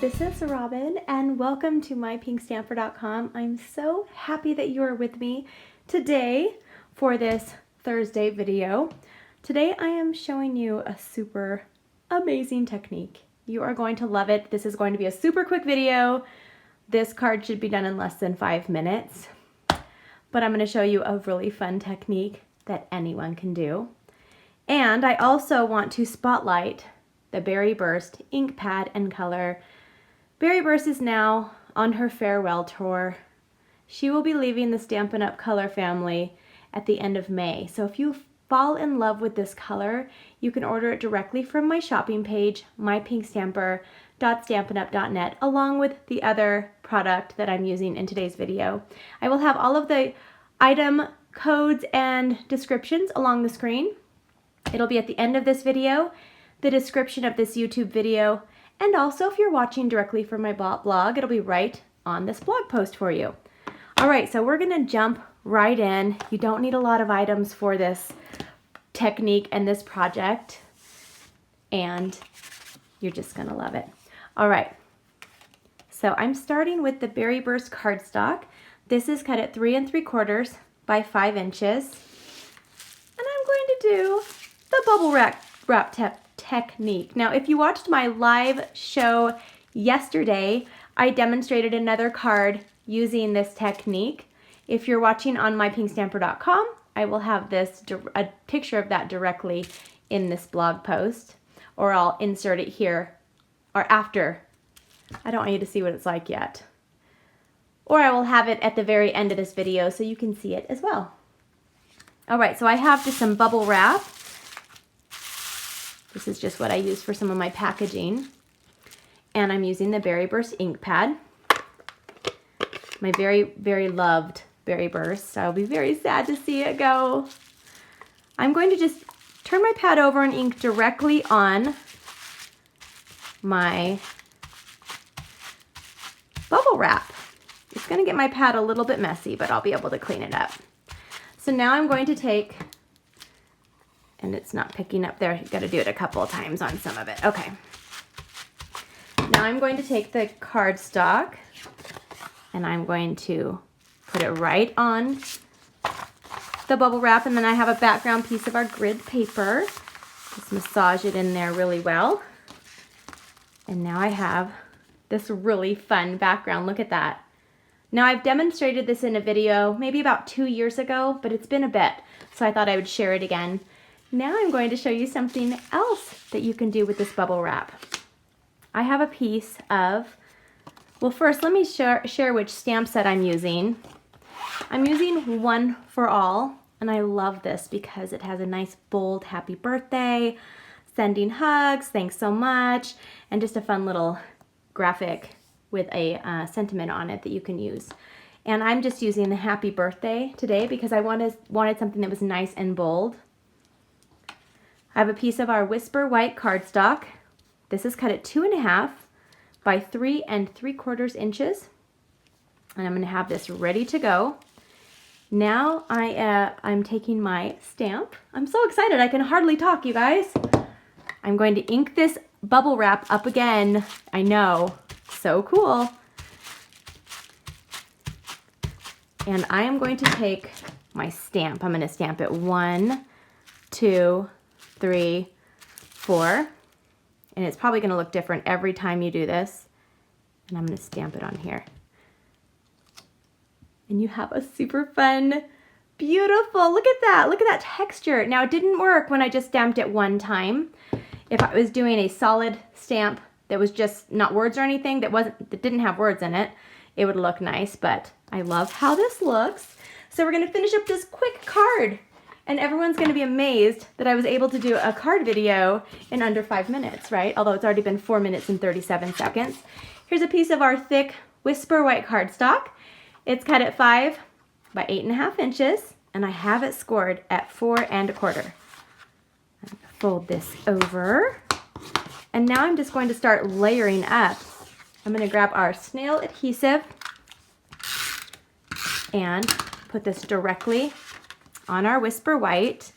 this is Robyn and welcome to mypinkstamper.com. I'm so happy that you are with me today for this Thursday video. Today I am showing you a super amazing technique. You are going to love it. This is going to be a super quick video. This card should be done in less than 5 minutes, but I'm going to show you a really fun technique that anyone can do. And I also want to spotlight the Berry Burst ink pad and color. Berry Burst is now on her farewell tour. She will be leaving the Stampin' Up! Color family at the end of May. So if you fall in love with this color, you can order it directly from my shopping page, mypinkstamper.stampinup.net, along with the other product that I'm using in today's video. I will have all of the item codes and descriptions along the screen. It'll be at the end of this video, the description of this YouTube video, and also if you're watching directly from my blog, it'll be right on this blog post for you. All right, so we're gonna jump right in. You don't need a lot of items for this technique and this project, and you're just gonna love it. All right, so I'm starting with the Berry Burst cardstock. This is cut at 3 3/4 by 5 inches, and I'm going to do the bubble wrap technique. Now, if you watched my live show yesterday, I demonstrated another card using this technique. If you're watching on mypinkstamper.com, I will have a picture of that directly in this blog post, or I'll insert it here or after. I don't want you to see what it's like yet. Or I will have it at the very end of this video so you can see it as well. All right, so I have just some bubble wrap. This is just what I use for some of my packaging. And I'm using the Berry Burst ink pad. My very, very loved Berry Burst. So I'll be very sad to see it go. I'm going to just turn my pad over and ink directly on my bubble wrap. It's going to get my pad a little bit messy, but I'll be able to clean it up. So now I'm going to take, and it's not picking up there. You've got to do it a couple of times on some of it. Okay. Now I'm going to take the cardstock and I'm going to put it right on the bubble wrap, and then I have a background piece of our grid paper. Just massage it in there really well. And now I have this really fun background. Look at that. Now I've demonstrated this in a video maybe about 2 years ago, but it's been a bit, so I thought I would share it again. Now I'm going to show you something else that you can do with this bubble wrap. I have a piece of, well, first let me share which stamp set I'm using. I'm using One for All, and I love this because it has a nice bold happy birthday, sending hugs, thanks so much, and just a fun little graphic with a sentiment on it that you can use. And I'm just using the happy birthday today because I wanted something that was nice and bold. I have a piece of our Whisper White cardstock. This is cut at 2.5 by 3 3/4 inches. And I'm going to have this ready to go. Now I'm taking my stamp. I'm so excited. I can hardly talk, you guys. I'm going to ink this bubble wrap up again. I know. So cool. And I am going to take my stamp. I'm going to stamp it 1, 2, 3, 4. And it's probably going to look different every time you do this. And I'm going to stamp it on here. And you have a super fun, beautiful, look at that texture. Now it didn't work when I just stamped it one time. If I was doing a solid stamp that was just not words or anything, that didn't have words in it, it would look nice, but I love how this looks. So we're going to finish up this quick card, and everyone's going to be amazed that I was able to do a card video in under 5 minutes, right? Although it's already been 4 minutes and 37 seconds. Here's a piece of our thick Whisper White cardstock. It's cut at 5 by 8.5 inches, and I have it scored at 4 1/4. Fold this over, and now I'm just going to start layering up. I'm going to grab our snail adhesive and put this directly on our Whisper White.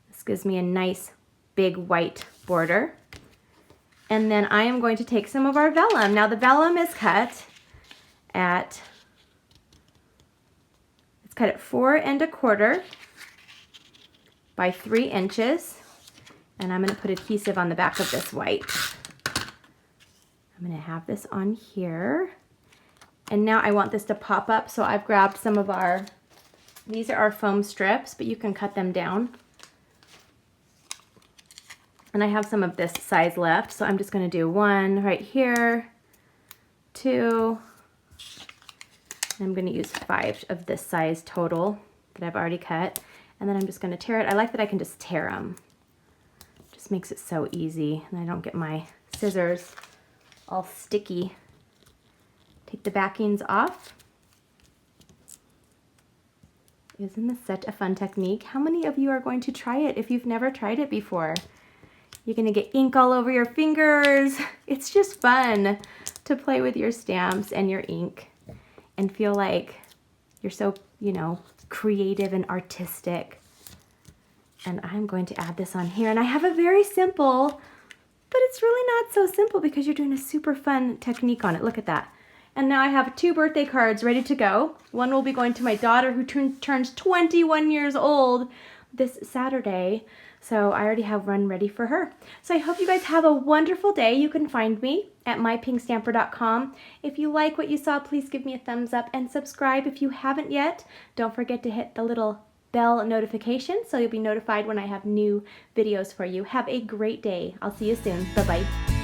This gives me a nice big white border. And then I am going to take some of our vellum. Now the vellum is cut at 4 1/4 by 3 inches. And I'm going to put adhesive on the back of this white. I'm going to have this on here. And now I want this to pop up, so I've grabbed some of these are our foam strips, but you can cut them down. And I have some of this size left, so I'm just going to do 1 right here, 2, and I'm going to use 5 of this size total that I've already cut. And then I'm just going to tear it. I like that I can just tear them. Just makes it so easy, and I don't get my scissors all sticky. Take the backings off. Isn't this such a fun technique? How many of you are going to try it if you've never tried it before? You're gonna get ink all over your fingers. It's just fun to play with your stamps and your ink and feel like you're so, you know, creative and artistic. And I'm going to add this on here. And I have a very simple, but it's really not so simple because you're doing a super fun technique on it. Look at that. And now I have 2 birthday cards ready to go. One will be going to my daughter who turns 21 years old this Saturday. So I already have one ready for her. So I hope you guys have a wonderful day. You can find me at mypinkstamper.com. If you like what you saw, please give me a thumbs up and subscribe if you haven't yet. Don't forget to hit the little bell notification so you'll be notified when I have new videos for you. Have a great day. I'll see you soon. Bye-bye.